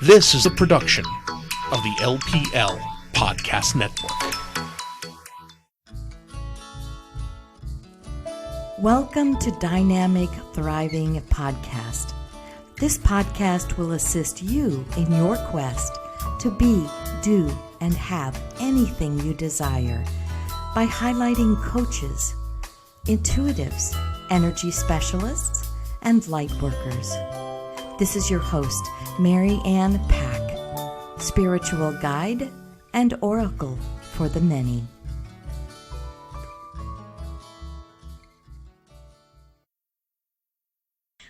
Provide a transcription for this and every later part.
This is a production of the LPL Podcast Network. Welcome to Dynamic Thriving Podcast. This podcast will assist you in your quest to be, do, and have anything you desire by highlighting coaches, intuitives, energy specialists, and light workers. This is your host, Mary Ann Pack, spiritual guide and oracle for the many.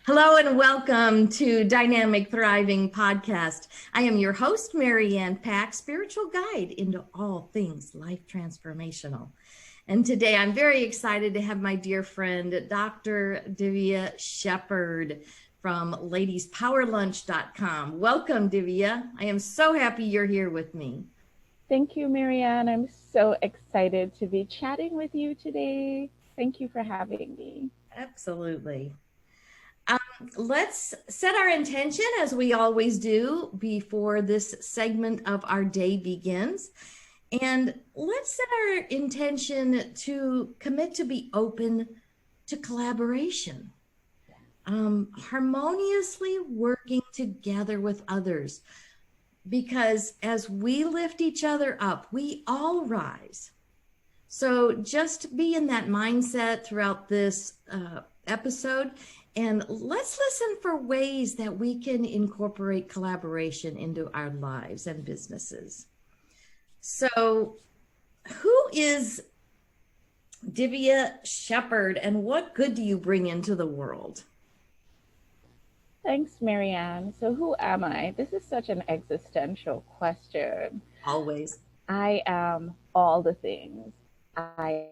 Hello and welcome to Dynamic Thriving Podcast. I am your host, Mary Ann Pack, spiritual guide into all things life transformational. And today I'm very excited to have my dear friend, Dr. Davia Shepherd from ladiespowerlunch.com. Welcome, Divya. I am so happy you're here with me. Thank you, Mary Ann. I'm so excited to be chatting with you today. Thank you for having me. Absolutely. Let's set our intention, as we always do, before this segment of our day begins. And let's set our intention to commit to be open to collaboration, harmoniously working together with others. Because as we lift each other up, we all rise. So just be in that mindset throughout this episode. And let's listen for ways that we can incorporate collaboration into our lives and businesses. So who is Davia Shepherd and what good do you bring into the world? Thanks, Mary Ann. So who am I? This is such an existential question. Always. I am all the things. I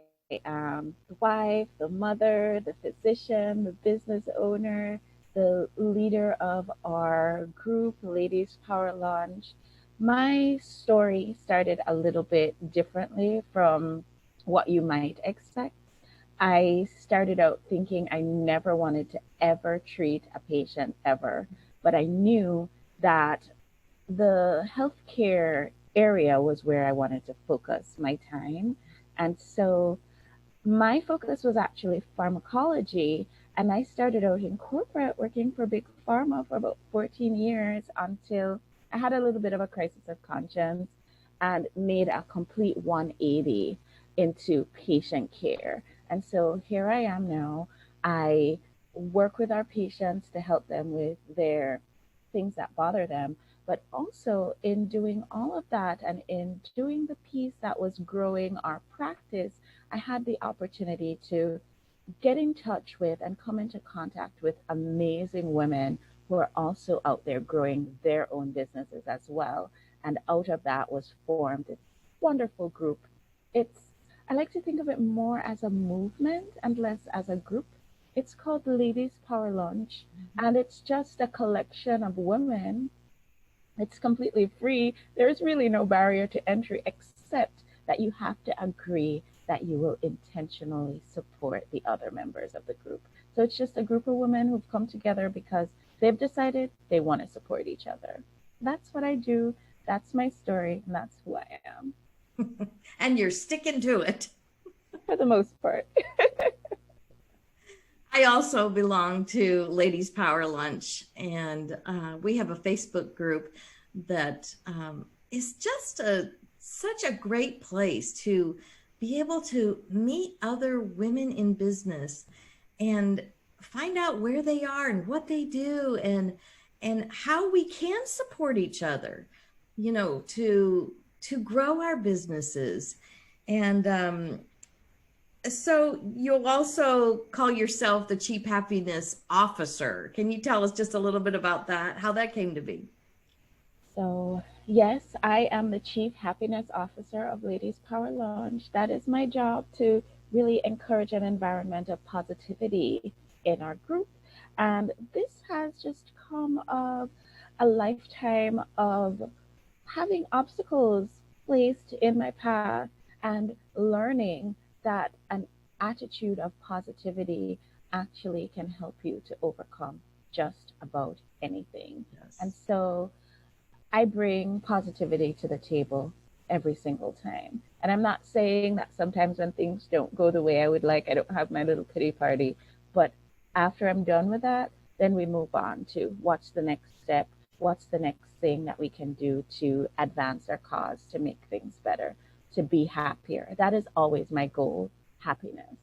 am the wife, the mother, the physician, the business owner, the leader of our group, Ladies Power Lunch. My story started a little bit differently from what you might expect. I started out thinking I never wanted to ever treat a patient ever, but I knew that the healthcare area was where I wanted to focus my time. And so my focus was actually pharmacology, and I started out in corporate working for big pharma for about 14 years until I had a little bit of a crisis of conscience and made a complete 180 into patient care. And so here I am now. I work with our patients to help them with their things that bother them, but also in doing all of that and in doing the piece that was growing our practice, I had the opportunity to get in touch with and come into contact with amazing women who are also out there growing their own businesses as well. And out of that was formed this wonderful group. I like to think of it more as a movement and less as a group. It's called Ladies Power Lunch, and it's just a collection of women. It's completely free. There's really no barrier to entry except that you have to agree that you will intentionally support the other members of the group. So it's just a group of women who've come together because they've decided they want to support each other. That's what I do. That's my story, and that's who I am. And you're sticking to it. For the most part. I also belong to Ladies Power Lunch, and we have a Facebook group that is just such a great place to be able to meet other women in business and find out where they are and what they do and how we can support each other, you know, to grow our businesses. And so you'll also call yourself the Chief Happiness Officer. Can you tell us just a little bit about that, how that came to be? So yes, I am the Chief Happiness Officer of Ladies Power Lunch. That is my job, to really encourage an environment of positivity in our group. And this has just come of a lifetime of having obstacles placed in my path and learning that an attitude of positivity actually can help you to overcome just about anything. Yes. And so I bring positivity to the table every single time. And I'm not saying that sometimes when things don't go the way I would like, I don't have my little pity party. But after I'm done with that, then we move on to what's the next step, what's the next thing that we can do to advance our cause, to make things better, to be happier. That is always my goal, happiness.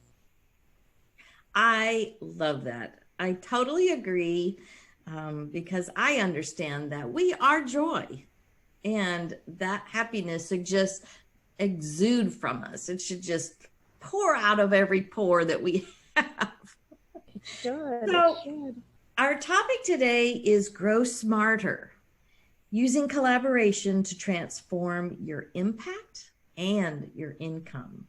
I love that. I totally agree, because I understand that we are joy, and that happiness should just exude from us. It should just pour out of every pore that we have. It should. So, It should. our topic today is Grow Smarter, using collaboration to transform your impact and your income.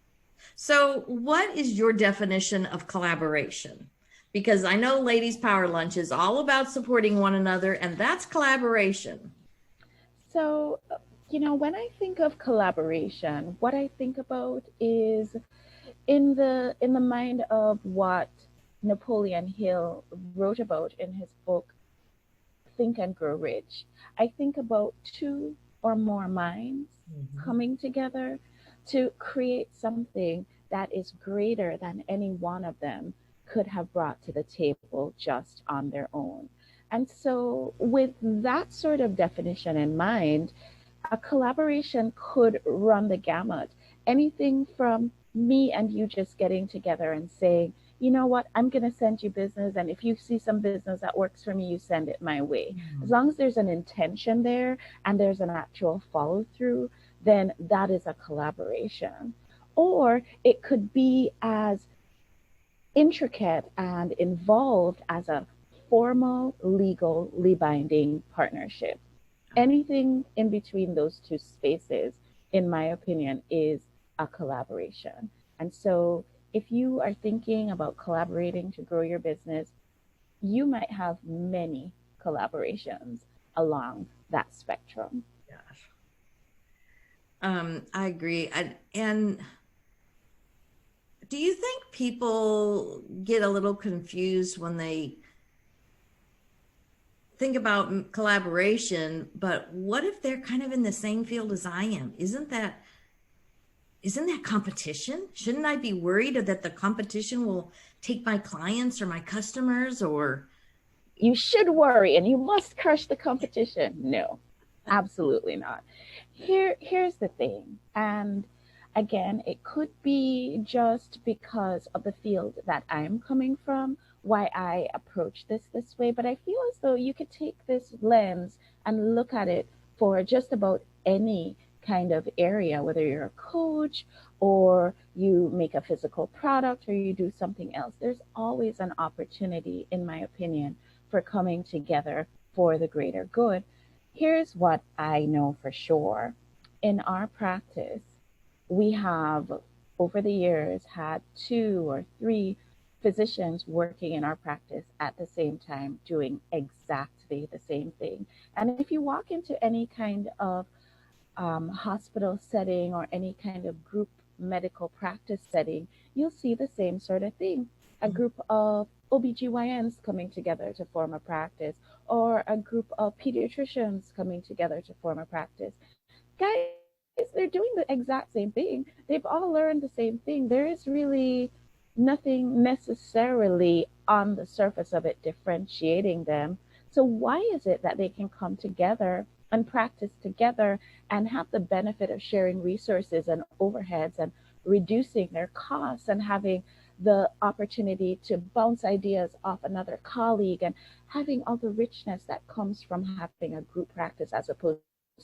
So, what is your definition of collaboration? Because I know Ladies Power Lunch is all about supporting one another, and that's collaboration. So, when I think of collaboration, what I think about is in the mind of what Napoleon Hill wrote about in his book Think and Grow Rich. I think about two or more minds coming together to create something that is greater than any one of them could have brought to the table just on their own. And so, with that sort of definition in mind, a collaboration could run the gamut. Anything from me and you just getting together and saying, you know what, I'm going to send you business. And if you see some business that works for me, you send it my way. As long as there's an intention there and there's an actual follow through, then that is a collaboration. Or it could be as intricate and involved as a formal, legally binding partnership. Anything in between those two spaces, in my opinion, is a collaboration. And so if you are thinking about collaborating to grow your business, you might have many collaborations along that spectrum. I agree. And do you think people get a little confused when they think about collaboration, but what if they're kind of in the same field as I am? Isn't that competition? Shouldn't I be worried that the competition will take my clients or my customers? Or you should worry and you must crush the competition. No, absolutely not. Here's the thing. And again, it could be just because of the field that I'm coming from, why I approach this way, but I feel as though you could take this lens and look at it for just about any kind of area, whether you're a coach or you make a physical product or you do something else. There's always an opportunity, in my opinion, for coming together for the greater good. Here's what I know for sure. In our practice, we have over the years had 2 or 3 physicians working in our practice at the same time doing exactly the same thing. And if you walk into any kind of hospital setting or any kind of group medical practice setting, you'll see the same sort of thing. A group of OBGYNs coming together to form a practice, or a group of pediatricians coming together to form a practice. Guys, they're doing the exact same thing. They've all learned the same thing. There is really nothing necessarily on the surface of it differentiating them. So why is it that they can come together and practice together and have the benefit of sharing resources and overheads and reducing their costs and having the opportunity to bounce ideas off another colleague and having all the richness that comes from having a group practice as opposed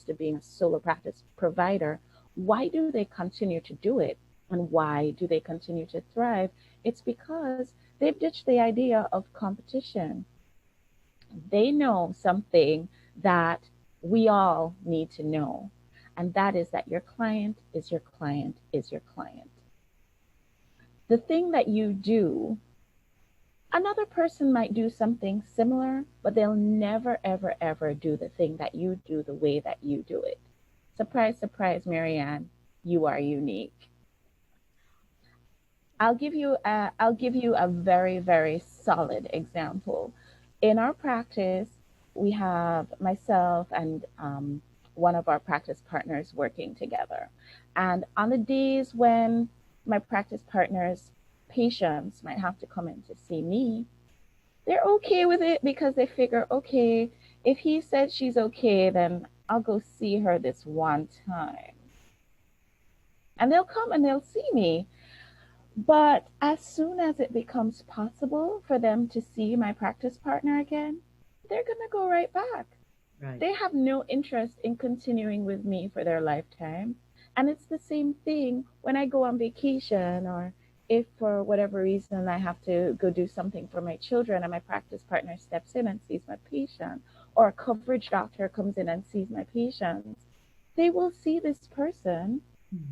to being a solo practice provider? Why do they continue to do it? And why do they continue to thrive? It's because they've ditched the idea of competition. They know something that we all need to know, and that is that your client is your client is your client. The thing that you do, another person might do something similar, but they'll never, ever, ever do the thing that you do the way that you do it. Surprise, surprise, Marianne, you are unique. I'll give you a very, very solid example. In our practice, we have myself and one of our practice partners working together. And on the days when my practice partner's patients might have to come in to see me, they're okay with it because they figure, okay, if he said she's okay, then I'll go see her this one time. And they'll come and they'll see me. But as soon as it becomes possible for them to see my practice partner again, they're going to go right back. Right. They have no interest in continuing with me for their lifetime. And it's the same thing when I go on vacation, or if for whatever reason I have to go do something for my children and my practice partner steps in and sees my patient, or a coverage doctor comes in and sees my patients, they will see this person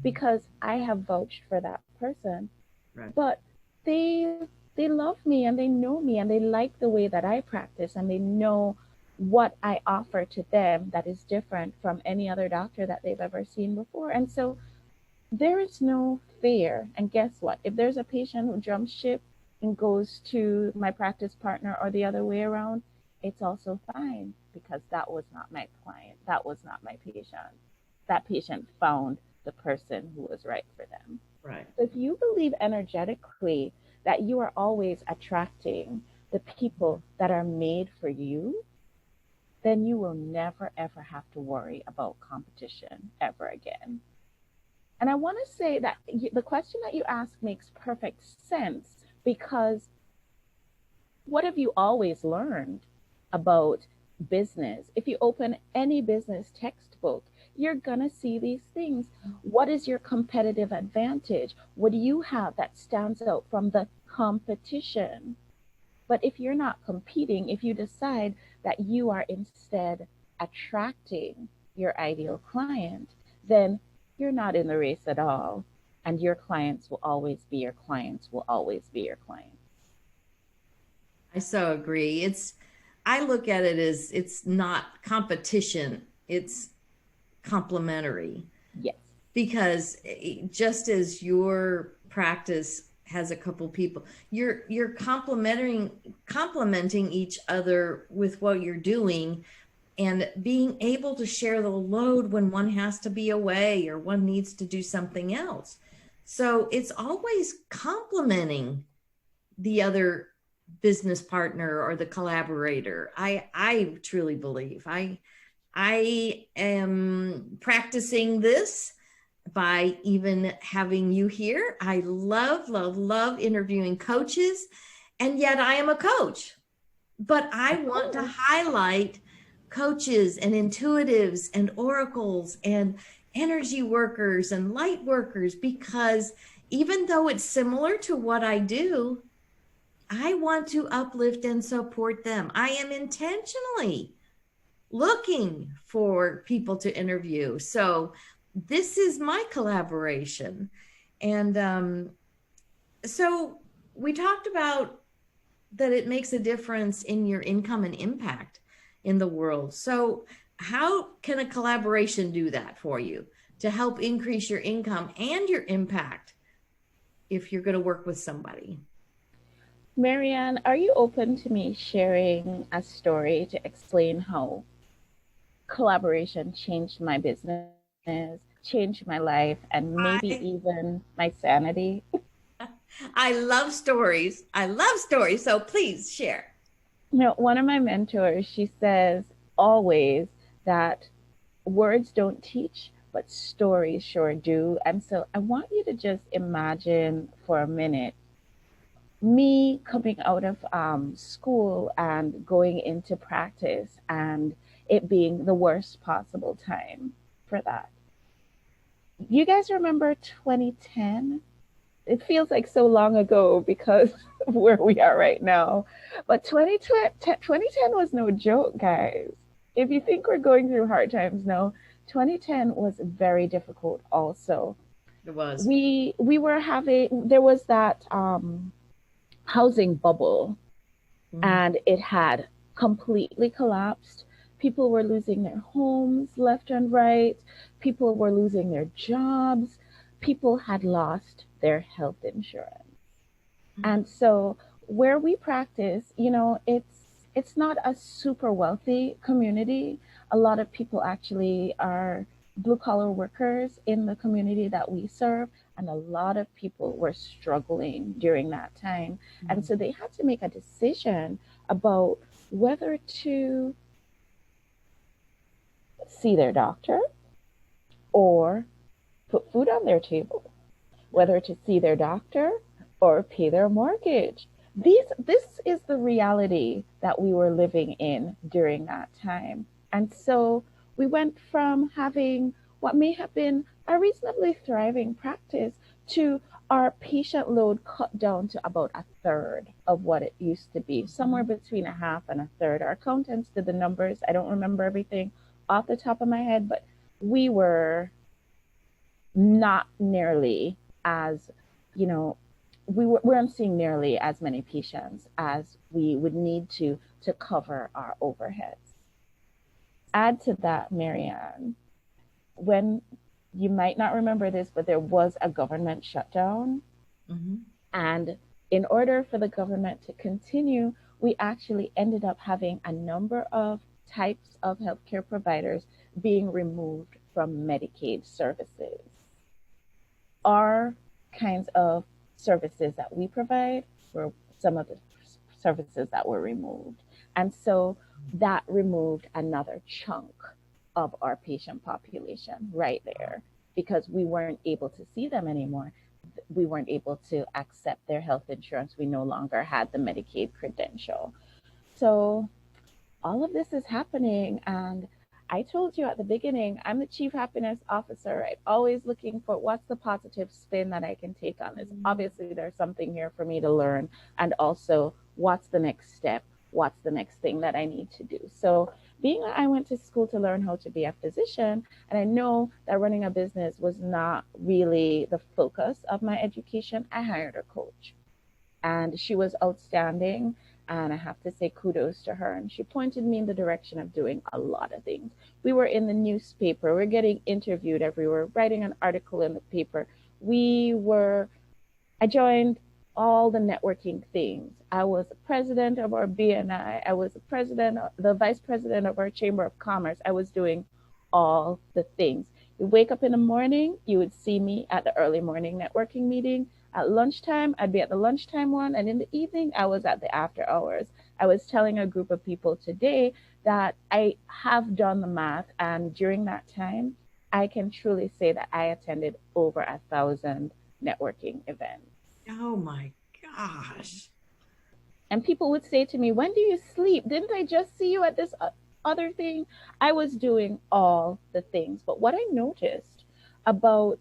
because I have vouched for that person. Right. But they love me and they know me and they like the way that I practice, and they know what I offer to them that is different from any other doctor that they've ever seen before. And so there is no fear. And guess what? If there's a patient who jumps ship and goes to my practice partner or the other way around, it's also fine, because that was not my client. That was not my patient. That patient found the person who was right for them. Right. So if you believe energetically that you are always attracting the people that are made for you, then you will never, ever have to worry about competition ever again. And I want to say that the question that you ask makes perfect sense, because what have you always learned about business? If you open any business textbook, you're going to see these things. What is your competitive advantage? What do you have that stands out from the competition? But if you're not competing, if you decide that you are instead attracting your ideal client, then you're not in the race at all. And your clients will always be your clients, will always be your clients. I so agree. I look at it as it's not competition, it's complementary. Yes. Because just as your practice has a couple people, you're complementing each other with what you're doing, and being able to share the load when one has to be away or one needs to do something else. So it's always complementing the other business partner or the collaborator. I truly believe I am practicing this by even having you here. I love interviewing coaches, and yet I am a coach. But I want to highlight coaches and intuitives and oracles and energy workers and light workers, because even though it's similar to what I do, I want to uplift and support them. I am intentionally looking for people to interview. So this is my collaboration. And so we talked about that it makes a difference in your income and impact in the world. So how can a collaboration do that for you to help increase your income and your impact if you're going to work with somebody? Marianne, are you open to me sharing a story to explain how collaboration changed my business, changed my life, and maybe even my sanity? I love stories. So please share. You know, one of my mentors, she says always that words don't teach, but stories sure do. And so I want you to just imagine for a minute me coming out of school and going into practice, and it being the worst possible time for that. You guys remember 2010? It feels like so long ago because of where we are right now. But 2010 was no joke, guys. If you think we're going through hard times now, 2010 was very difficult also. It was. There was that housing bubble, and it had completely collapsed. People were losing their homes left and right. People were losing their jobs. People had lost their health insurance. And so where we practice, you know, it's not a super wealthy community. A lot of people actually are blue collar workers in the community that we serve, and a lot of people were struggling during that time. And so they had to make a decision about whether to see their doctor or put food on their table, whether to see their doctor or pay their mortgage. This is the reality that we were living in during that time. And so we went from having what may have been a reasonably thriving practice to our patient load cut down to about a third of what it used to be, somewhere between a half and a third. Our accountants did the numbers. I don't remember everything off the top of my head, but we were not nearly as, we weren't seeing nearly as many patients as we would need to cover our overheads. Add to that, Marianne, when you might not remember this, but there was a government shutdown. And in order for the government to continue, we actually ended up having a number of types of healthcare providers being removed from Medicaid services. Our kinds of services that we provide were some of the services that were removed. And so that removed another chunk of our patient population right there, because we weren't able to see them anymore. We weren't able to accept their health insurance. We no longer had the Medicaid credential. So all of this is happening, and I told you at the beginning, I'm the chief happiness officer, right? Always looking for what's the positive spin that I can take on this. Obviously, there's something here for me to learn, and also what's the next step? What's the next thing that I need to do? So being that I went to school to learn how to be a physician, and I know that running a business was not really the focus of my education, I hired a coach. And she was outstanding. And I have to say kudos to her. And she pointed me in the direction of doing a lot of things. We were in the newspaper. We're getting interviewed everywhere, writing an article in the paper. I joined all the networking things. I was the president of our BNI. I was the vice president of our Chamber of Commerce. I was doing all the things. You wake up in the morning, you would see me at the early morning networking meeting. At lunchtime, I'd be at the lunchtime one, and in the evening, I was at the after hours. I was telling a group of people today that I have done the math, and during that time, I can truly say that I attended over 1,000 networking events. Oh my gosh. And people would say to me, when do you sleep? Didn't I just see you at this other thing? I was doing all the things. But what I noticed about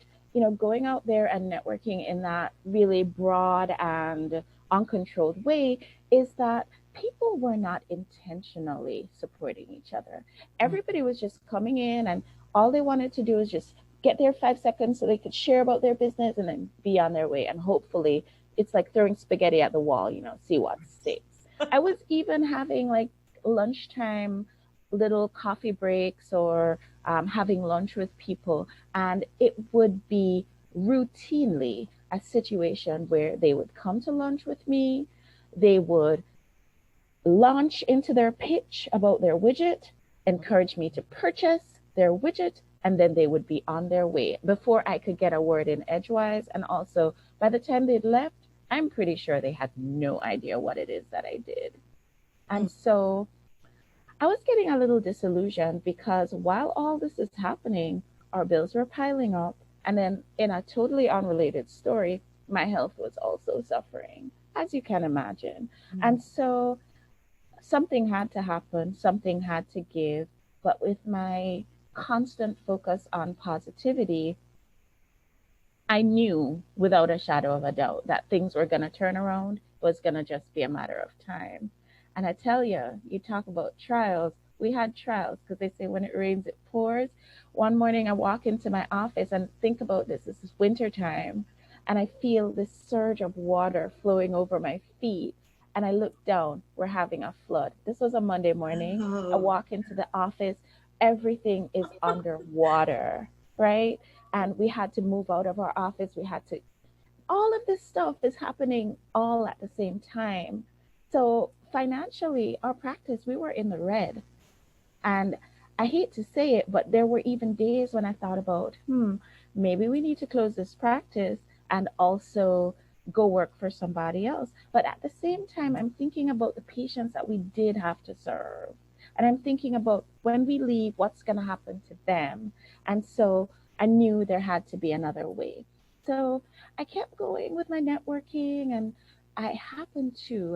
going out there and networking in that really broad and uncontrolled way is that people were not intentionally supporting each other. Everybody was just coming in, and all they wanted to do is just get their 5 seconds so they could share about their business and then be on their way. And hopefully it's like throwing spaghetti at the wall, see what sticks. I was even having like lunchtime little coffee breaks or having lunch with people, and it would be routinely a situation where they would come to lunch with me, they would launch into their pitch about their widget, encourage me to purchase their widget, and then they would be on their way before I could get a word in edgewise. And also by the time they'd left, I'm pretty sure they had no idea what it is that I did. And so I was getting a little disillusioned, because while all this is happening, our bills were piling up. And then in a totally unrelated story, my health was also suffering, as you can imagine. And so something had to happen, something had to give. But with my constant focus on positivity, I knew without a shadow of a doubt that things were going to turn around. It was going to just be a matter of time. And I tell you, you talk about trials. We had trials, because they say when it rains, it pours. One morning I walk into my office, and think about this. This is winter time, and I feel this surge of water flowing over my feet. And I look down, we're having a flood. This was a Monday morning. I walk into the office, everything is underwater, right? And we had to move out of our office. All of this stuff is happening all at the same time. So financially, our practice, we were in the red. And I hate to say it, but there were even days when I thought about, maybe we need to close this practice and also go work for somebody else. But at the same time, I'm thinking about the patients that we did have to serve. And I'm thinking about when we leave, what's going to happen to them. And so I knew there had to be another way. So I kept going with my networking, and I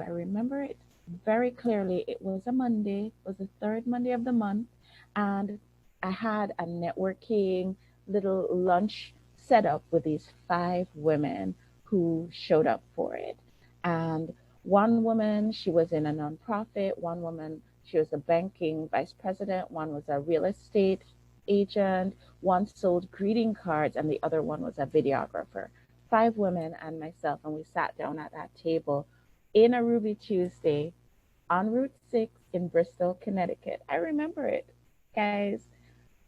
remember it very clearly. It was a Monday, it was the third Monday of the month, and I had a networking little lunch set up with these 5 women who showed up for it. And one woman, she was in a nonprofit. One woman, she was a banking vice president. One was a real estate agent. One sold greeting cards, and the other one was a videographer. 5 women and myself, and we sat down at that table in a Ruby Tuesday on Route 6 in Bristol, Connecticut. I remember it, guys.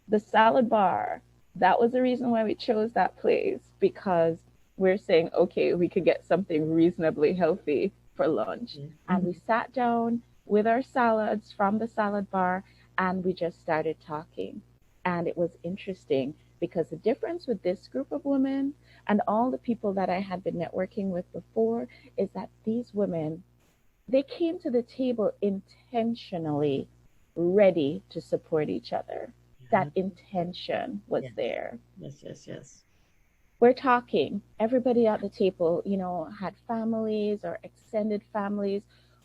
The salad bar, that was the reason why we chose that place, because we're saying, okay, we could get something reasonably healthy for lunch. Mm-hmm. And we sat down with our salads from the salad bar, and we just started talking. And it was interesting because the difference with this group of women and all the people that I had been networking with before is that these women, they came to the table intentionally ready to support each other. That intention was there. Yes. We're talking, everybody at the table, had families or extended families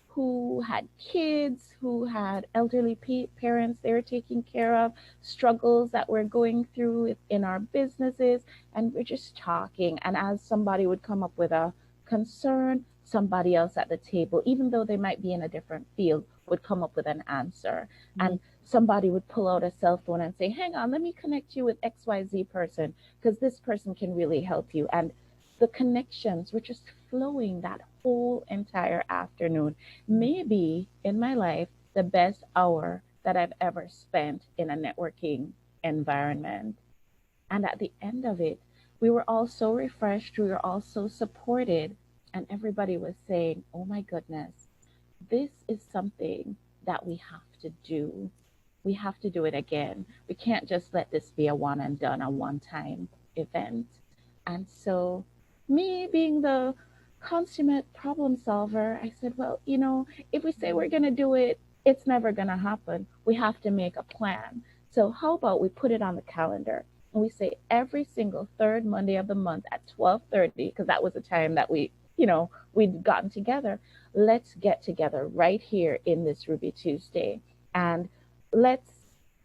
who had kids, who had elderly parents they were taking care of, struggles that we're going through in our businesses, and we're just talking. And as somebody would come up with a concern, somebody else at the table, even though they might be in a different field, would come up with an answer. Mm-hmm. And somebody would pull out a cell phone and say, hang on, let me connect you with XYZ person, because this person can really help you. And the connections were just flowing that whole entire afternoon. Maybe in my life, the best hour that I've ever spent in a networking environment. And at the end of it, we were all so refreshed, we were all so supported, and everybody was saying, oh my goodness, this is something that we have to do. We have to do it again. We can't just let this be a one and done, a one-time event. And so me being the consummate problem solver, I said, well, if we say we're going to do it, it's never going to happen. We have to make a plan. So how about we put it on the calendar and we say every single third Monday of the month at 12:30, because that was the time that we'd gotten together. Let's get together right here in this Ruby Tuesday. And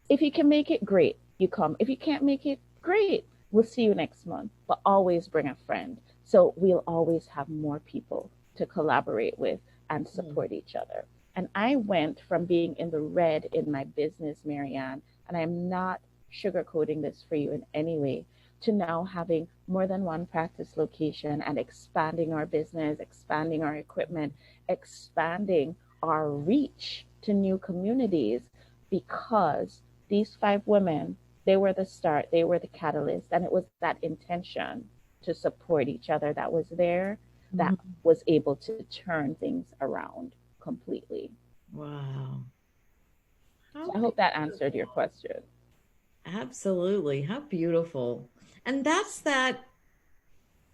if you can make it, great, you come. If you can't make it, great, we'll see you next month. But always bring a friend. So we'll always have more people to collaborate with and support each other. And I went from being in the red in my business, Marianne, and I'm not sugarcoating this for you in any way, to now having more than one practice location and expanding our business, expanding our equipment, expanding our reach to new communities, because these 5 women, they were the start, they were the catalyst, and it was that intention to support each other that was there, that was able to turn things around completely. Wow. So I hope that answered your question. Absolutely. How beautiful. And that's that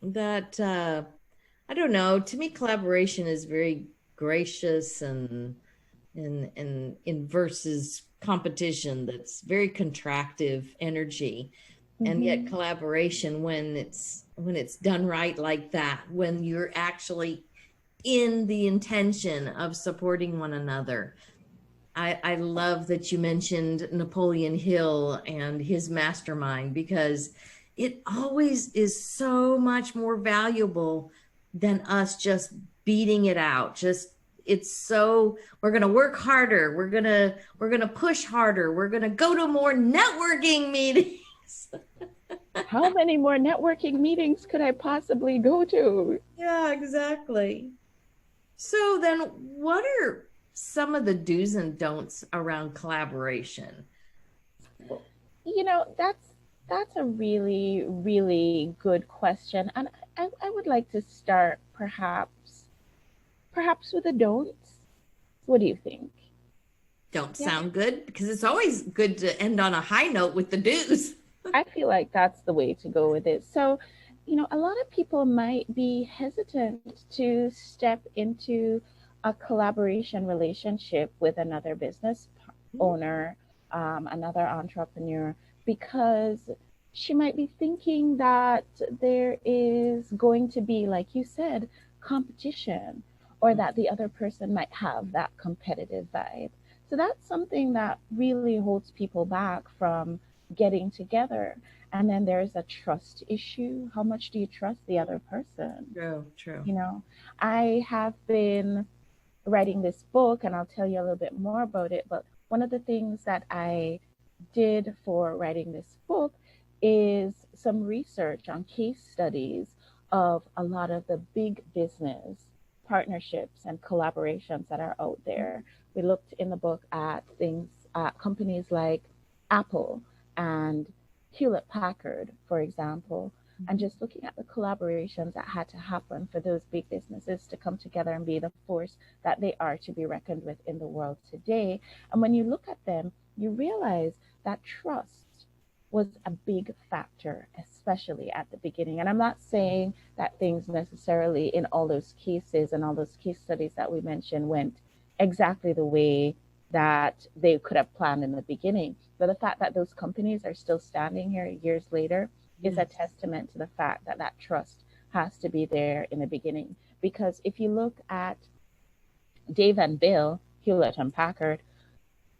I don't know, to me collaboration is very gracious and versus competition, that's very contractive energy. And yet collaboration, when it's done right like that, when you're actually in the intention of supporting one another. I love that you mentioned Napoleon Hill and his mastermind, because it always is so much more valuable than us just beating it out. We're going to work harder. We're going to push harder. We're going to go to more networking meetings. How many more networking meetings could I possibly go to? Yeah, exactly. So then what are some of the do's and don'ts around collaboration? That's a really, really good question. And I would like to start perhaps with the don'ts. What do you think? Don't Yeah, sound good, because it's always good to end on a high note with the do's. I feel like that's the way to go with it. So, a lot of people might be hesitant to step into a collaboration relationship with another business owner, another entrepreneur, because she might be thinking that there is going to be, like you said, competition, or that the other person might have that competitive vibe. So that's something that really holds people back from getting together. And then there's a trust issue. How much do you trust the other person? True, true. I have been writing this book, and I'll tell you a little bit more about it. But one of the things that I did for writing this book is some research on case studies of a lot of the big business partnerships and collaborations that are out there. We looked in the book at things, companies like Apple and Hewlett Packard, for example, and just looking at the collaborations that had to happen for those big businesses to come together and be the force that they are to be reckoned with in the world today. And when you look at them, you realize that trust was a big factor, especially at the beginning. And I'm not saying that things necessarily in all those cases and all those case studies that we mentioned went exactly the way that they could have planned in the beginning. But the fact that those companies are still standing here years later is a testament to the fact that that trust has to be there in the beginning. Because if you look at Dave and Bill, Hewlett and Packard,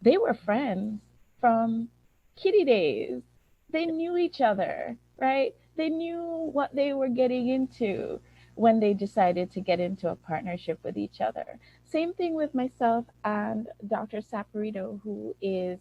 they were friends from kiddie days. They knew each other, right? They knew what they were getting into when they decided to get into a partnership with each other. Same thing with myself and Dr. Saporito, who is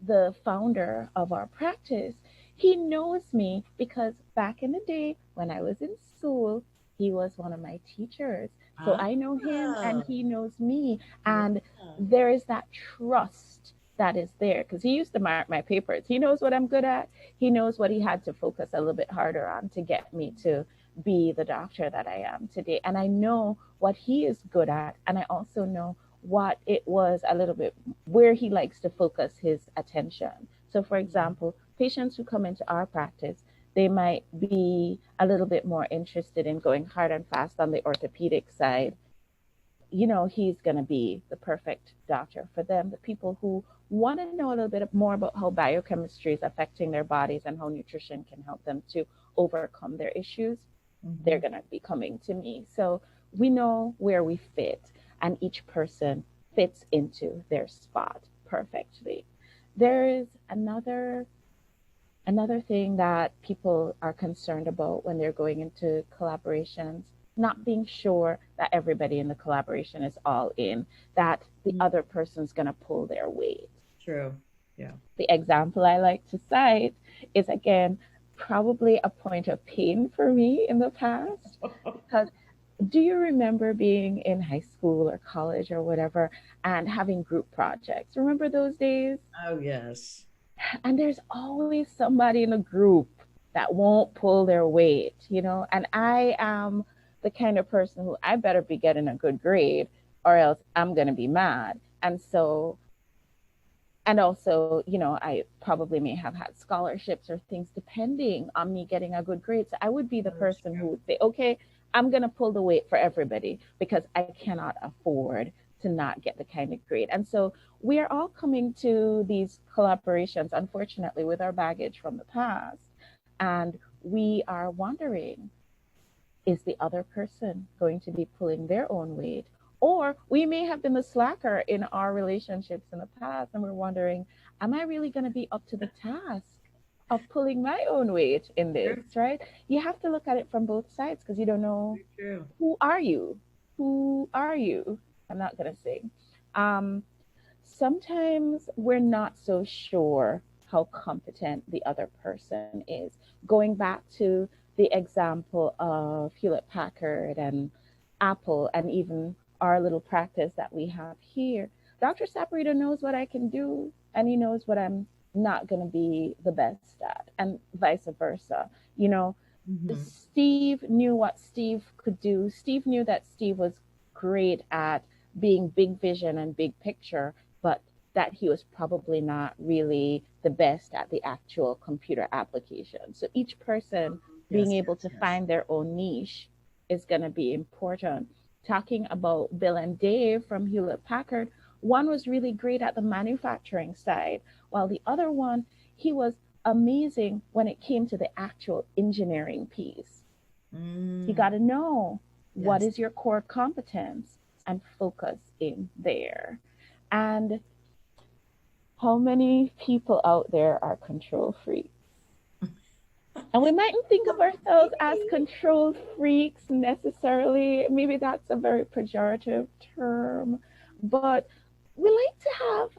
the founder of our practice. He knows me because back in the day when I was in school, he was one of my teachers. So I know him and he knows me. And there is that trust that is there because he used to mark my papers. He knows what I'm good at. He knows what he had to focus a little bit harder on to get me to be the doctor that I am today. And I know what he is good at. And I also know what it was a little bit where he likes to focus his attention. So for example, patients who come into our practice, they might be a little bit more interested in going hard and fast on the orthopedic side. He's going to be the perfect doctor for them. The people who want to know a little bit more about how biochemistry is affecting their bodies and how nutrition can help them to overcome their issues, they're going to be coming to me. So we know where we fit, and each person fits into their spot perfectly. There is another thing that people are concerned about when they're going into collaborations, not being sure that everybody in the collaboration is all in, that the other person's going to pull their weight. True. Yeah. The example I like to cite is, again, probably a point of pain for me in the past. Because do you remember being in high school or college or whatever and having group projects? Remember those days? Oh, yes. And there's always somebody in a group that won't pull their weight, and I am the kind of person who I better be getting a good grade or else I'm going to be mad. And so, and also, I probably may have had scholarships or things depending on me getting a good grade. So I would be the person who would say, okay, I'm going to pull the weight for everybody because I cannot afford to not get the kind of grade. And so we are all coming to these collaborations, unfortunately, with our baggage from the past. And we are wondering, is the other person going to be pulling their own weight? Or we may have been the slacker in our relationships in the past, and we're wondering, am I really going to be up to the task of pulling my own weight in this, right? You have to look at it from both sides because you don't know, who are you? Who are you? I'm not going to sing. Sometimes we're not so sure how competent the other person is. Going back to the example of Hewlett Packard and Apple and even our little practice that we have here, Dr. Saporito knows what I can do and he knows what I'm not going to be the best at, and vice versa. Steve knew what Steve could do. Steve knew that Steve was great at being big vision and big picture, but that he was probably not really the best at the actual computer application. So each person being able to find their own niche is going to be important. Talking about Bill and Dave from Hewlett Packard, one was really great at the manufacturing side, while the other one, he was amazing when it came to the actual engineering piece. You got to know what is your core competence and focus in there. And how many people out there are control freaks? And we mightn't think of ourselves as control freaks necessarily. Maybe that's a very pejorative term, but we like to have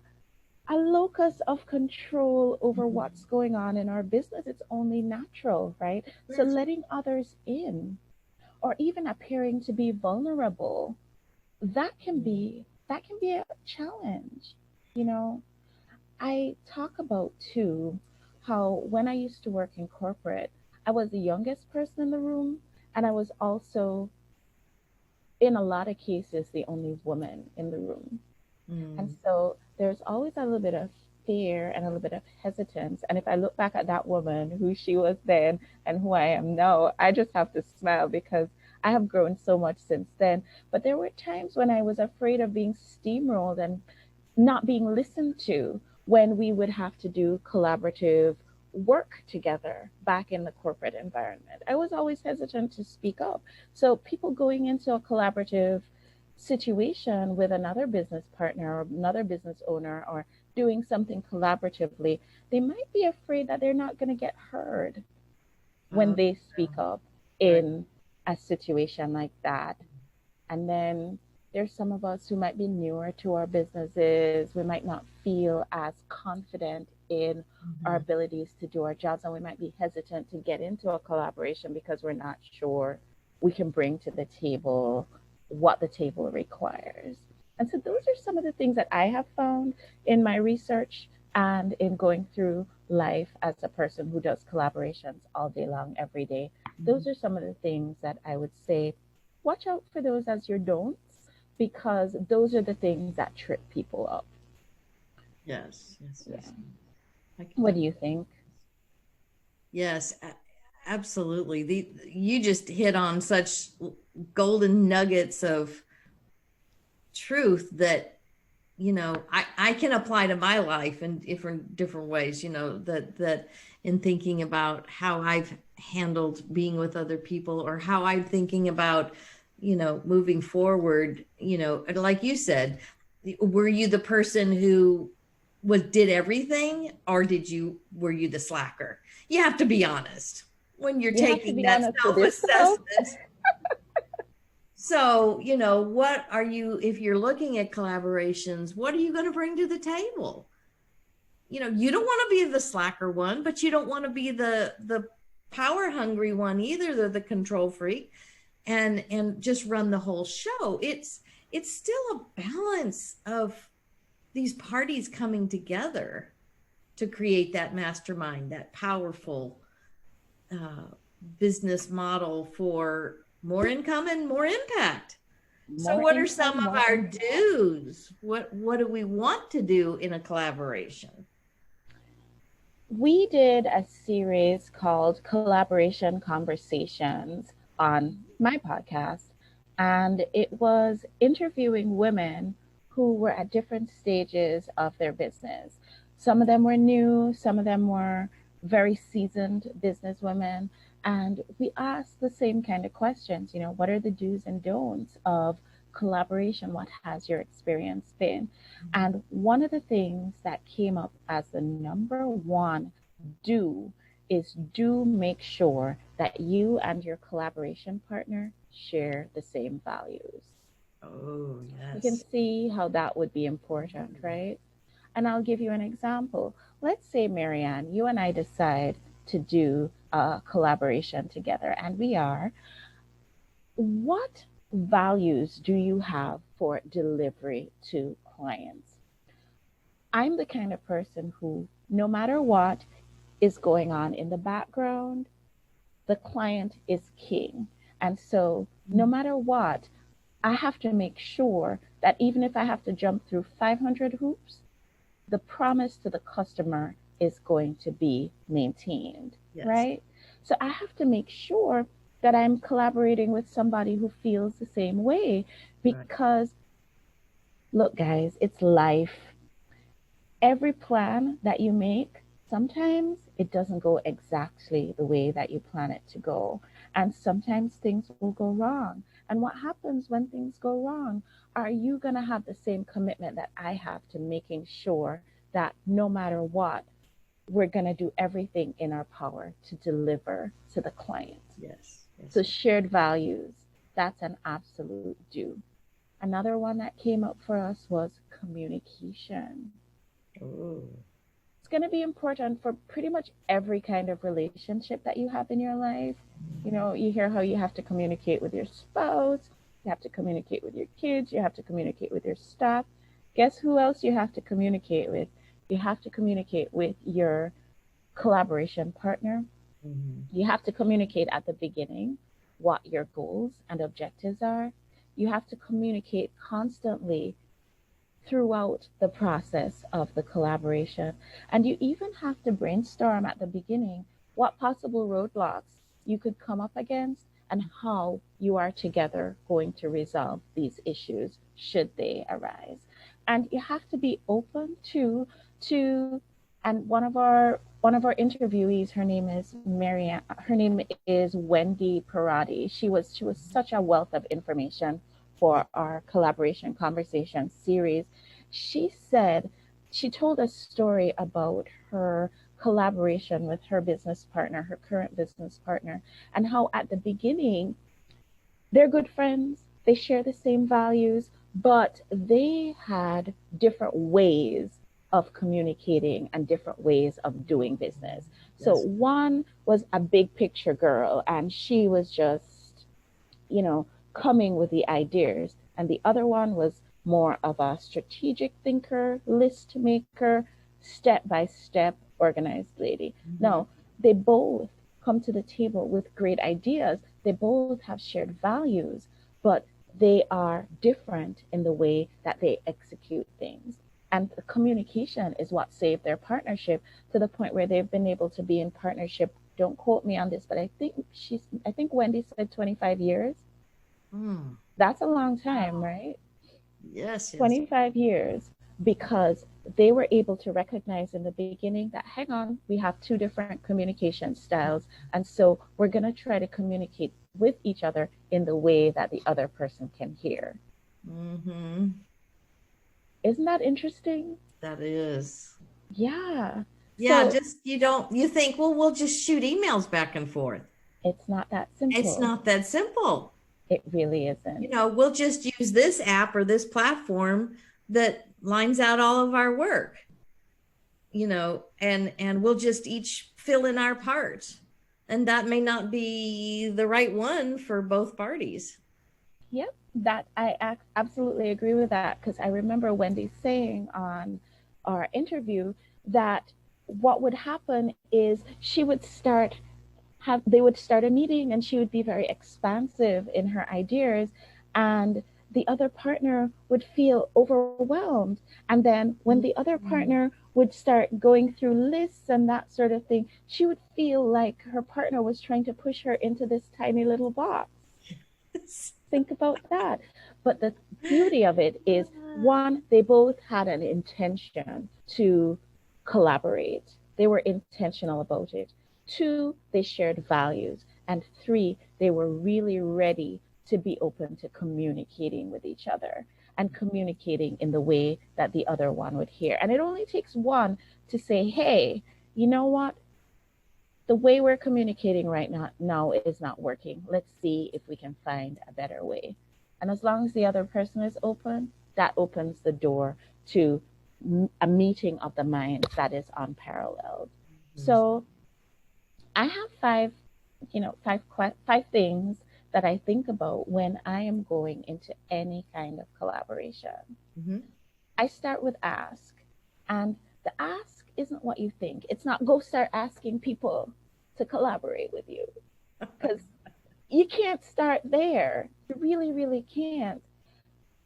a locus of control over what's going on in our business. It's only natural, right? So letting others in, or even appearing to be vulnerable, that can be a challenge. You know, I talk about too how when I used to work in corporate, I was the youngest person in the room, and I was also, in a lot of cases, the only woman in the room. And so there's always a little bit of fear and a little bit of hesitance. And if I look back at that woman, who she was then and who I am now, I just have to smile because I have grown so much since then. But there were times when I was afraid of being steamrolled and not being listened to when we would have to do collaborative work together back in the corporate environment. I was always hesitant to speak up. So people going into a collaborative situation with another business partner or another business owner, or doing something collaboratively, they might be afraid that they're not going to get heard when they speak up in a situation like that. And then there's some of us who might be newer to our businesses. We might not feel as confident in our abilities to do our jobs, and we might be hesitant to get into a collaboration because we're not sure we can bring to the table what the table requires. And so those are some of the things that I have found in my research and in going through life as a person who does collaborations all day long, every day. Those are some of the things that I would say, watch out for those as your don'ts, because those are the things that trip people up. Yes. What do you think? Yes, absolutely. You just hit on such golden nuggets of truth that, you know, I can apply to my life in different ways, you know, that in thinking about how I've handled being with other people, or how I'm thinking about, you know, moving forward. You know, like you said, were you the person who did everything, or were you the slacker? You have to be honest when you're taking that self-assessment. So, you know, what are you, if you're looking at collaborations, what are you going to bring to the table? You know, you don't want to be the slacker one, but you don't want to be the power hungry one either, the control freak, and just run the whole show. It's still a balance of these parties coming together to create that mastermind, that powerful business model for more income and more impact. So what are some of our do's? What do we want to do in a collaboration? We did a series called Collaboration Conversations on my podcast, and it was interviewing women who were at different stages of their business. Some of them were new, some of them were very seasoned business women. And we asked the same kind of questions, you know, what are the do's and don'ts of collaboration? What has your experience been? And one of the things that came up as the number one do is make sure that you and your collaboration partner share the same values. Oh, yes. You can see how that would be important, right? And I'll give you an example. Let's say, Marianne, you and I decide to do a collaboration together, and we are. What values do you have for delivery to clients? I'm the kind of person who, no matter what is going on in the background, the client is king. And so no matter what, I have to make sure that even if I have to jump through 500 hoops, the promise to the customer is going to be maintained, Yes. right? So I have to make sure that I'm collaborating with somebody who feels the same way, because look, guys, it's life. Every plan that you make, sometimes it doesn't go exactly the way that you plan it to go. And sometimes things will go wrong. And what happens when things go wrong? Are you going to have the same commitment that I have to making sure that no matter what, we're going to do everything in our power to deliver to the client? Yes. So shared values, that's an absolute do. Another one that came up for us was communication. Oh. It's going to be important for pretty much every kind of relationship that you have in your life. You know, you hear how you have to communicate with your spouse, you have to communicate with your kids, you have to communicate with your staff. Guess who else you have to communicate with? You have to communicate with your collaboration partner. You have to communicate at the beginning what your goals and objectives are. You have to communicate constantly throughout the process of the collaboration. And you even have to brainstorm at the beginning what possible roadblocks you could come up against and how you are together going to resolve these issues should they arise. And you have to be open to and one of our interviewees, her name is Wendy Parati. She was such a wealth of information for our collaboration conversation series. She told a story about her collaboration with her business partner, her current business partner, and how at the beginning they're good friends, they share the same values, but they had different ways of communicating and different ways of doing business. Yes. So one was a big picture girl, and she was just, coming with the ideas. And the other one was more of a strategic thinker, list maker, step-by-step organized lady. No, they both come to the table with great ideas. They both have shared values, but they are different in the way that they execute things. And the communication is what saved their partnership to the point where they've been able to be in partnership. Don't quote me on this, but I think Wendy said 25 years. That's a long time, right? Yes. 25 years, because they were able to recognize in the beginning that, hang on, we have two different communication styles. And so we're going to try to communicate with each other in the way that the other person can hear. Isn't that interesting? That is. Yeah. Yeah, so, you think, well, we'll just shoot emails back and forth. It's not that simple. It's not that simple. It really isn't. We'll just use this app or this platform that lines out all of our work, and we'll just each fill in our part. And that may not be the right one for both parties. Yep, that I absolutely agree with that, because I remember Wendy saying on our interview that what would happen is they would start a meeting and she would be very expansive in her ideas, and the other partner would feel overwhelmed. And then when the other partner would start going through lists and that sort of thing, she would feel like her partner was trying to push her into this tiny little box. Think about that. But the beauty of it is, one, they both had an intention to collaborate. They were intentional about it. Two, they shared values. And three, they were really ready to be open to communicating with each other and communicating in the way that the other one would hear. And it only takes one to say, hey, you know what? The way we're communicating right now is not working. Let's see if we can find a better way. And as long as the other person is open, that opens the door to a meeting of the minds that is unparalleled. So I have five things that I think about when I am going into any kind of collaboration. I start with ask. And the ask isn't what you think. It's not go start asking people to collaborate with you, because you can't start there. You really, really can't.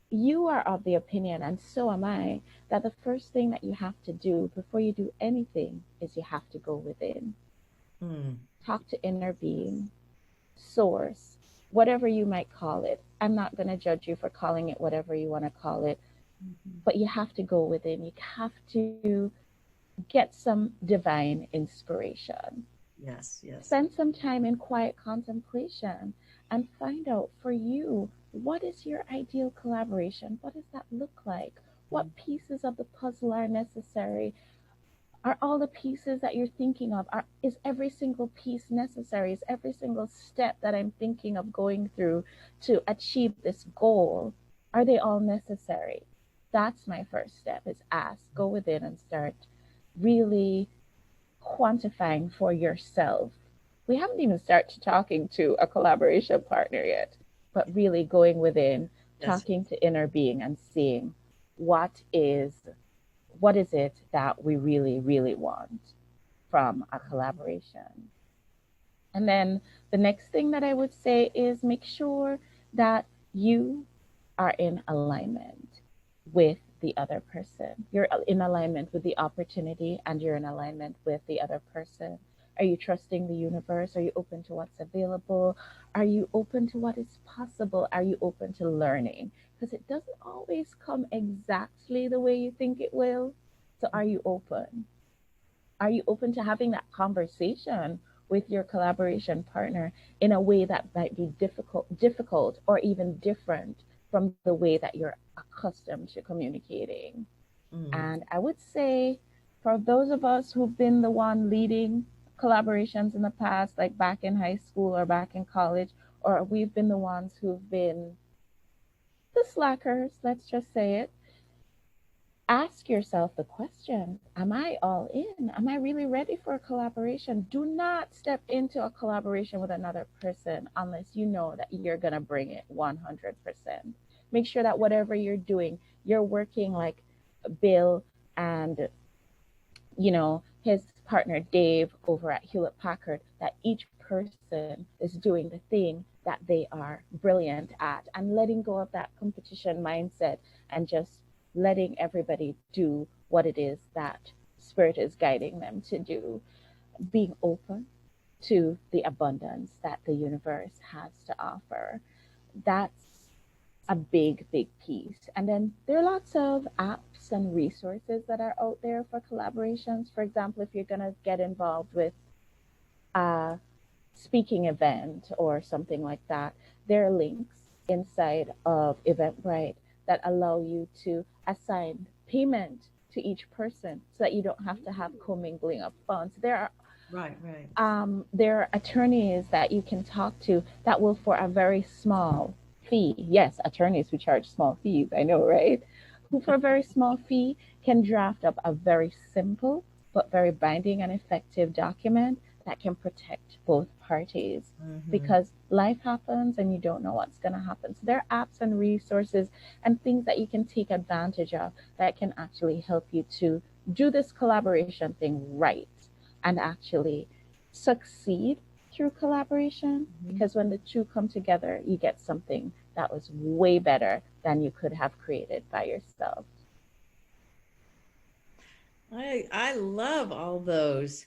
you are of the opinion, and so am I, that the first thing that you have to do before you do anything is you have to go within. Talk to inner being, source, whatever you might call it. I'm not going to judge you for calling it whatever you want to call it, but you have to go within. You have to get some divine inspiration. Yes, yes. Spend some time in quiet contemplation and find out for you, what is your ideal collaboration? What does that look like? What pieces of the puzzle are necessary? Are all the pieces that you're thinking of, is every single piece necessary? Is every single step that I'm thinking of going through to achieve this goal, are they all necessary? That's my first step, is ask, go within and start really quantifying for yourself. We haven't even started talking to a collaboration partner yet, but really going within, talking to inner being and seeing what is it that we really, really want from a collaboration. And then the next thing that I would say is make sure that you are in alignment with the other person. You're in alignment with the opportunity, and you're in alignment with the other person. Are you trusting the universe? Are you open to what's available? Are you open to what is possible? Are you open to learning? Because it doesn't always come exactly the way you think it will. So are you open? Are you open to having that conversation with your collaboration partner in a way that might be difficult or even different from the way that you're accustomed to communicating? And I would say, for those of us who've been the one leading collaborations in the past, like back in high school or back in college, or we've been the ones who've been the slackers, let's just say it, ask yourself the question, am I all in? Am I really ready for a collaboration? Do not step into a collaboration with another person unless you know that you're going to bring it 100%. Make sure that whatever you're doing, you're working like Bill and, his partner Dave over at Hewlett Packard, that each person is doing the thing that they are brilliant at, and letting go of that competition mindset and just letting everybody do what it is that Spirit is guiding them to do, being open to the abundance that the universe has to offer. That's a big, big piece. And then there are lots of apps and resources that are out there for collaborations. For example, if you're going to get involved with a speaking event or something like that, there are links inside of Eventbrite that allow you to assign payment to each person so that you don't have to have commingling of funds. There are there are attorneys that you can talk to that will, for a very small fee, yes, attorneys who charge small fees, I know, right? Who for a very small fee can draft up a very simple but very binding and effective document that can protect both parties, because life happens and you don't know what's going to happen. So there are apps and resources and things that you can take advantage of that can actually help you to do this collaboration thing right and actually succeed through collaboration, because when the two come together, you get something that was way better than you could have created by yourself. I love all those.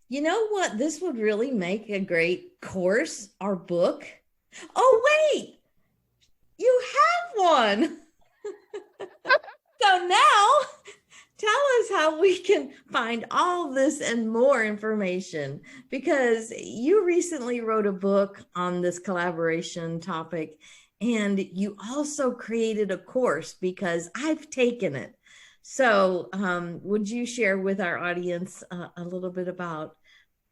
You know what? This would really make a great course or book. Oh, wait, you have one. So now tell us how we can find all this and more information, because you recently wrote a book on this collaboration topic, and you also created a course, because I've taken it. So would you share with our audience a little bit about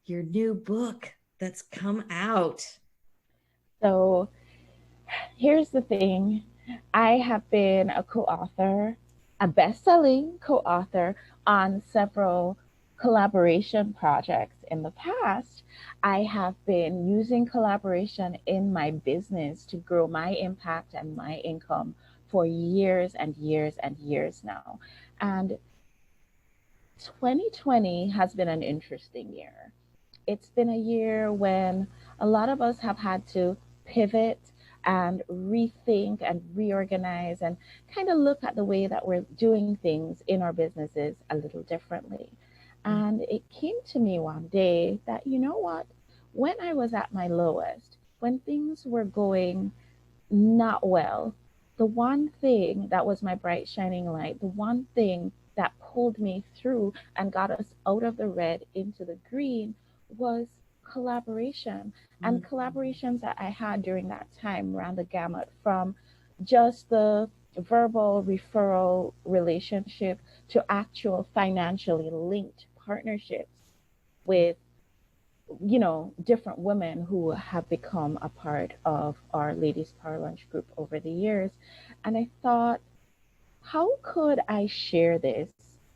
your new book that's come out? So here's the thing. I have been a co-author, a best-selling co-author on several collaboration projects in the past. I have been using collaboration in my business to grow my impact and my income for years and years and years now. And 2020 has been an interesting year. It's been a year when a lot of us have had to pivot and rethink and reorganize and kind of look at the way that we're doing things in our businesses a little differently. And it came to me one day that, you know what, when I was at my lowest, when things were going not well, the one thing that was my bright shining light, the one thing that pulled me through and got us out of the red into the green was collaboration. And collaborations that I had during that time ran the gamut from just the verbal referral relationship to actual financially linked partnerships with, you know, different women who have become a part of our Ladies Power Lunch group over the years. And I thought, how could I share this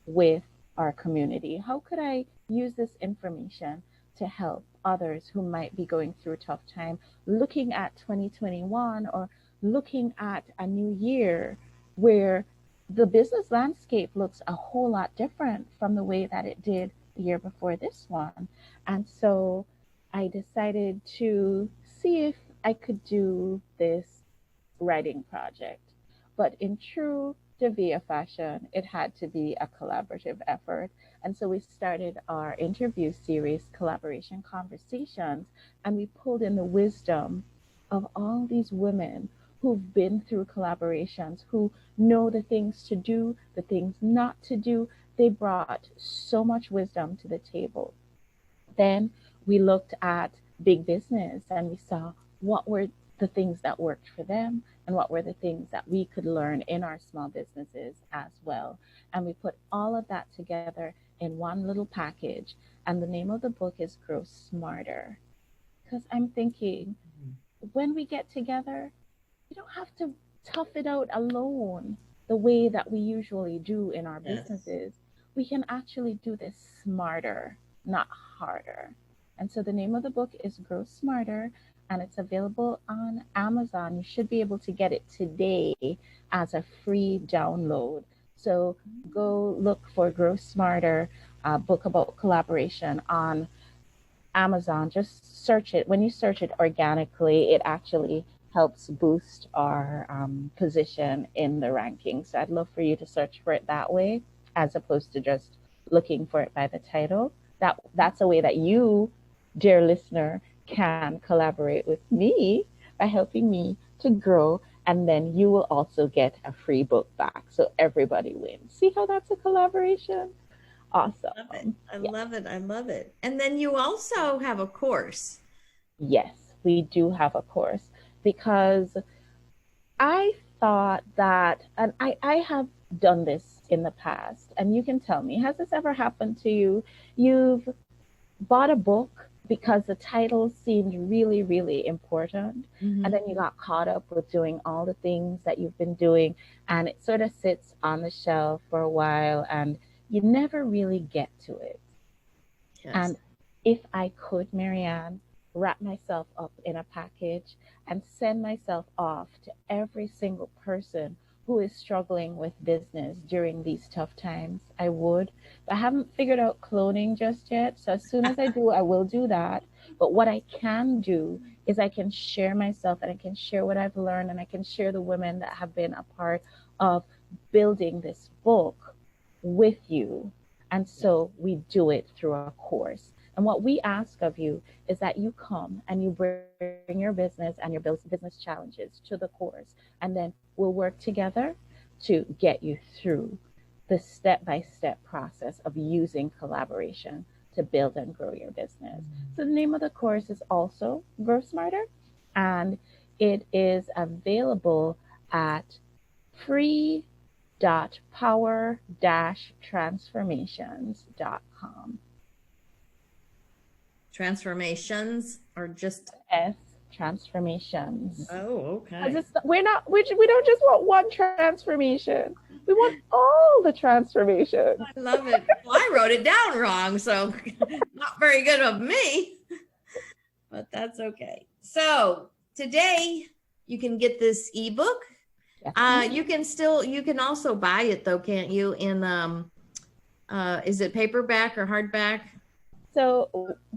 with our community? How could I use this information to help others who might be going through a tough time, looking at 2021 or looking at a new year where the business landscape looks a whole lot different from the way that it did the year before this one. And so I decided to see if I could do this writing project. But in true Davia fashion, it had to be a collaborative effort. And so we started our interview series, Collaboration Conversations, and we pulled in the wisdom of all these women who've been through collaborations, who know the things to do, the things not to do. They brought so much wisdom to the table. Then we looked at big business and we saw what were the things that worked for them and what were the things that we could learn in our small businesses as well. And we put all of that together in one little package. And the name of the book is Grow Smarter. Because I'm thinking, when we get together, we don't have to tough it out alone the way that we usually do in our businesses. We can actually do this smarter, not harder. And so the name of the book is Grow Smarter, and it's available on Amazon. You should be able to get it today as a free download. So go look for Grow Smarter, a book about collaboration on Amazon. Just search it. When you search it organically, it actually helps boost our position in the rankings. So I'd love for you to search for it that way, as opposed to just looking for it by the title. That's a way that you, dear listener, can collaborate with me by helping me to grow, and then you will also get a free book back. So everybody wins. See how that's a collaboration? Awesome. I love it. I love it. And then you also have a course. Yes, we do have a course, because I thought that, and I have done this in the past, and you can tell me, has this ever happened to you? You've bought a book because the title seemed really, really important. And then you got caught up with doing all the things that you've been doing, and it sort of sits on the shelf for a while and you never really get to it. Yes. And if I could, Marianne, wrap myself up in a package and send myself off to every single person who is struggling with business during these tough times, I would. But I haven't figured out cloning just yet. So as soon as I do, I will do that. But what I can do is I can share myself, and I can share what I've learned, and I can share the women that have been a part of building this book with you. And so we do it through a course. And what we ask of you is that you come and you bring your business and your business challenges to the course. And then we'll work together to get you through the step-by-step process of using collaboration to build and grow your business. So the name of the course is also Grow Smarter, and it is available at free.power-transformations.com. Transformations, or just transformations? Oh, okay. We don't just want one transformation. We want all the transformations. I love it. Well, I wrote it down wrong, so not very good of me, but that's okay. So today you can get this ebook. Yes. You can also buy it though, can't you? In is it paperback or hardback? So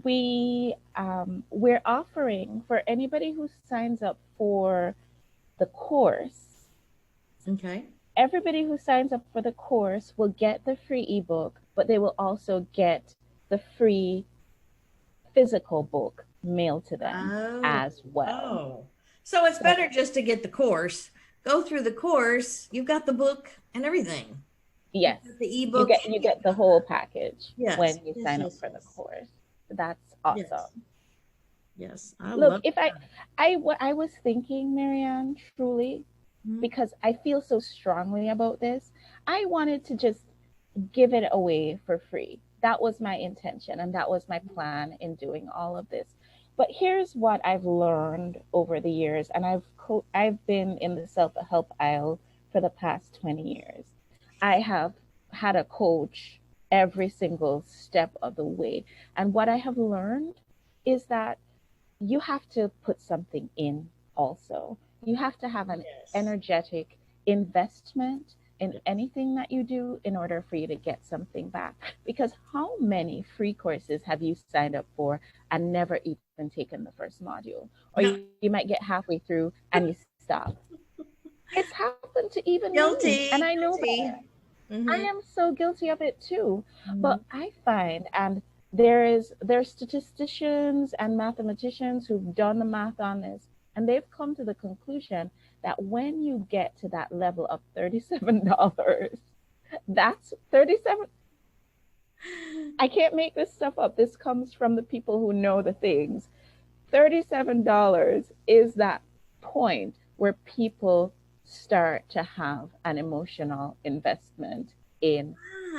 we're offering for anybody who signs up for the course. Okay. Everybody who signs up for the course will get the free ebook, but they will also get the free physical book mailed to them Oh, as well. oh. So it's So better just to get the course. Go through the course. You've got the book and everything. You've yes, got the you ebook get and you you've get the got whole package yes, when you yes, sign up yes, for the yes, course. That's yes, awesome. yes. I Look, love if that. I was thinking, Marianne, truly, Mhm. because I feel so strongly about this, I wanted to just give it away for free. That was my intention and that was my plan in doing all of this. But here's what I've learned over the years, and I've been in the self-help aisle for the past 20 years. I have had a coach every single step of the way. And what I have learned is that you have to put something in also. You have to have an Yes. energetic investment in anything that you do in order for you to get something back. Because how many free courses have you signed up for and never even taken the first module? Or No, you might get halfway through and you stop. It's happened to even me. And guilty, I know guilty. that I Hmm. am so guilty of it too. Hmm. But I find, and there's statisticians and mathematicians who've done the math on this, and they've come to the conclusion that when you get to that level of $37, that's 37. I can't make this stuff up. This comes from the people who know the things. $37 is that point where people start to have an emotional investment in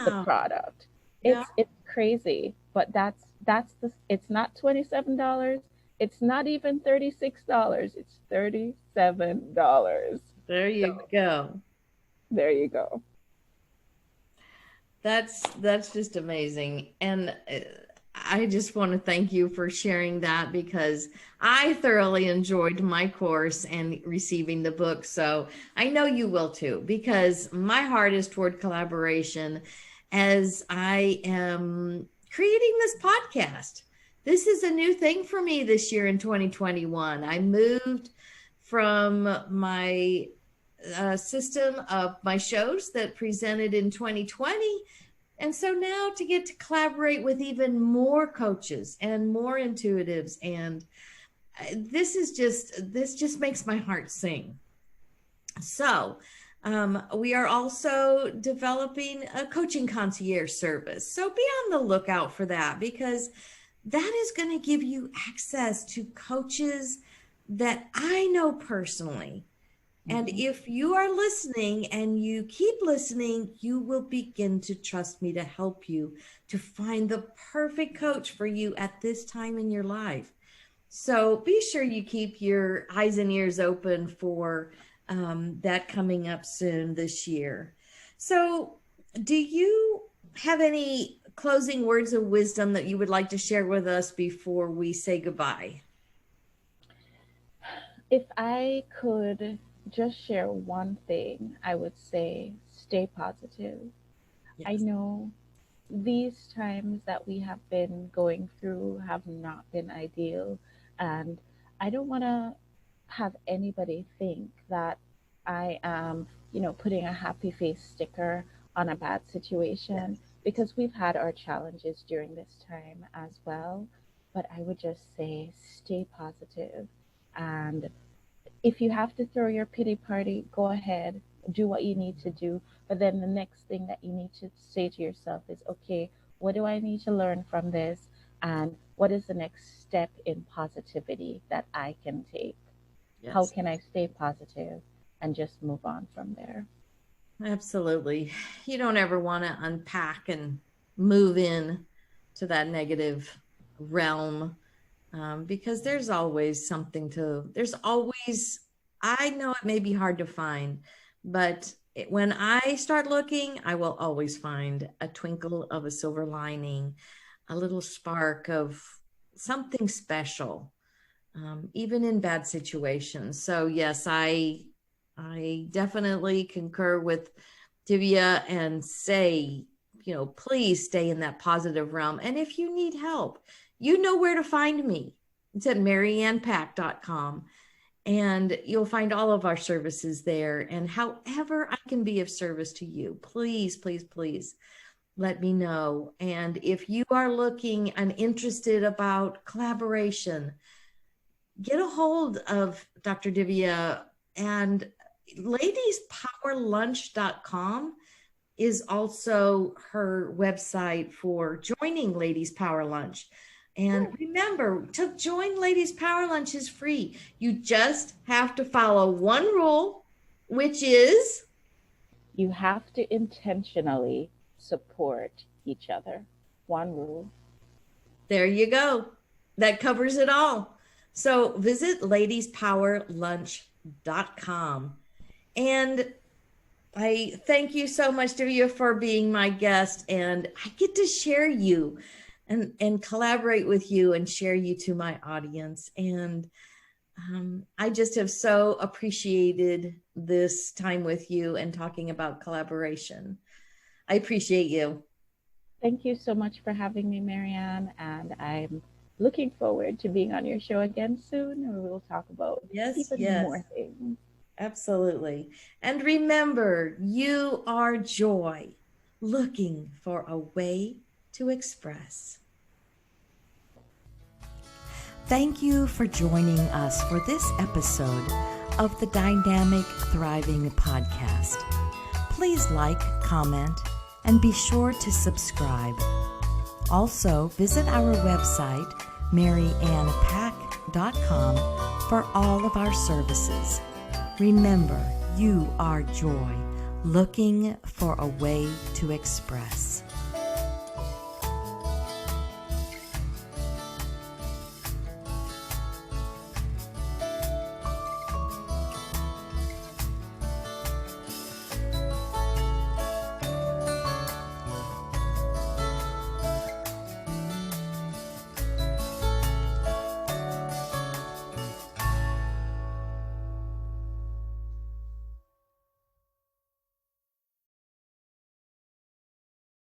the Wow. product. Yeah. It's crazy, but that's the it's not $27. It's not even $36. It's $37. There you So go. there you go. That's just amazing. And I just want to thank you for sharing that because I thoroughly enjoyed my course and receiving the book. So I know you will too, because my heart is toward collaboration as I am creating this podcast. This is a new thing for me this year in 2021. I moved from my system of my shows that presented in 2020. And so now to get to collaborate with even more coaches and more intuitives, and this just makes my heart sing. So we are also developing a coaching concierge service. So be on the lookout for that because that is going to give you access to coaches that I know personally. And Mhm. if you are listening and you keep listening, you will begin to trust me to help you to find the perfect coach for you at this time in your life. So be sure you keep your eyes and ears open for that coming up soon this year. So, do you have any closing words of wisdom that you would like to share with us before we say goodbye? If I could just share one thing, I would say stay positive. I Yes. know these times that we have been going through have not been ideal. And I don't want to have anybody think that I am, putting a happy face sticker on a bad situation Yes. because we've had our challenges during this time as well. But I would just say stay positive and if you have to throw your pity party, go ahead, do what you need to do. But then the next thing that you need to say to yourself is, okay, what do I need to learn from this? And what is the next step in positivity that I can take? How Yes. can I stay positive and just move on from there? Absolutely. You don't ever want to unpack and move in to that negative realm because there's always, I know it may be hard to find, but when I start looking, I will always find a twinkle of a silver lining, a little spark of something special, even in bad situations. So yes, I definitely concur with Divya and say please stay in that positive realm. And if you need help, you know where to find me. It's at mariannepack.com. And you'll find all of our services there. And however I can be of service to you, please, please, please let me know. And if you are looking and interested about collaboration, get a hold of Dr. Divya, and ladiespowerlunch.com is also her website for joining Ladies Power Lunch. And remember, to join Ladies Power Lunch is free. You just have to follow one rule, which is you have to intentionally support each other. One rule. There you go. That covers it all. So visit ladiespowerlunch.com. And I thank you so much, Divya, for being my guest. And I get to share you and collaborate with you and share you to my audience. And I just have so appreciated this time with you and talking about collaboration. I appreciate you. Thank you so much for having me, Marianne. And I'm looking forward to being on your show again soon, and we'll talk about even more things. Absolutely. And remember, you are joy, looking for a way to express. Thank you for joining us for this episode of the Dynamic Thriving Podcast. Please like, comment, and be sure to subscribe. Also, visit our website, mariannepack.com, for all of our services. Remember, you are joy, looking for a way to express.